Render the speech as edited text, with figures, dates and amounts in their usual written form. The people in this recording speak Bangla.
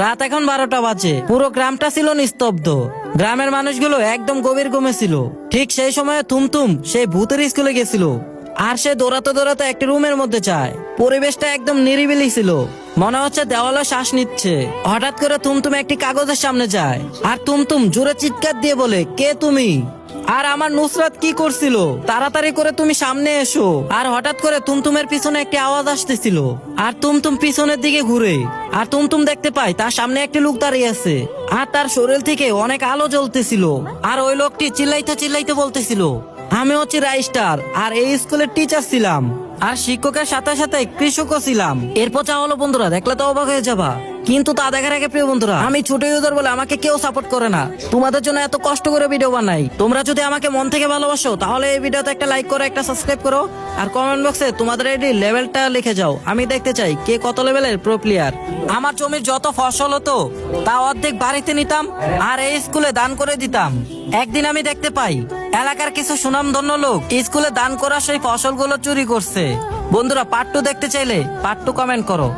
রাত এখন 12টা বাজে। পুরো গ্রামটা ছিল নিস্তব্ধ। গ্রামের মানুষগুলো একদম গভীর ঘুমে ছিল। ঠিক সেই সময়ে তুমতুম সেই ভূতের স্কুলে গেছিল। আর সে দৌড়াতে দৌড়াতে একটি রুমের মধ্যে যায়। পরিবেশটা একদম নিরিবিলি ছিল, মনে হচ্ছে দেওয়ালে শ্বাস নিচ্ছে। হঠাৎ করে তুমতুম একটি কাগজের সামনে যায়, আর তুমতুম জোরে চিৎকার দিয়ে বলে, কে তুমি? আর আমার নুসরাত কি করছিল? তাড়াতাড়ি করে তুমি সামনে এসো। আর হঠাৎ করে তুমতুমের পিছনে একটি আওয়াজ আসতেছিল, আর তুমতুম পিছনের দিকে ঘুরে, আর তুমতুম দেখতে পায় তার সামনে একটি লোক দাঁড়িয়ে আছে, আর তার শরীর থেকে অনেক আলো জ্বলতেছিল। আর ওই লোকটি চিল্লাইতে চিল্লাইতে বলতেছিল, আমি হচ্ছি রাইস্টার, আর এই স্কুলের টিচার ছিলাম, আর শিক্ষকের সাথে সাথে কৃষকও ছিলাম। এরপর যা হলো বন্ধুরা, দেখলে তো অবাক হয়ে যাবা। কিন্তু তা দেখার আগে প্রিয় বন্ধুরা, আমি ছোট ইউজার বলে আমাকে কেউ সাপোর্ট করে না। তোমাদের জন্য এত কষ্ট করে ভিডিও বানাই। তোমরা যদি আমাকে মন থেকে ভালোবাসো, তাহলে এই ভিডিওতে একটা লাইক করো, একটা সাবস্ক্রাইব করো, আর কমেন্ট বক্সে তোমাদের এই লেভেলটা লিখে যাও। আমি দেখতে চাই কে কত লেভেলের প্রো প্লেয়ার। আমার জমির যত ফসল হতো তা অর্ধেক বাড়িতে নিতাম, আর এই স্কুলে দান করে দিতাম। একদিন আমি দেখতে পাই এলাকার কিছু সুনামধন্য লোক স্কুলে দান করা সেই ফসলগুলো চুরি করছে। বন্ধুরা, পার্ট 2 দেখতে চাইলে পার্ট 2 কমেন্ট করো।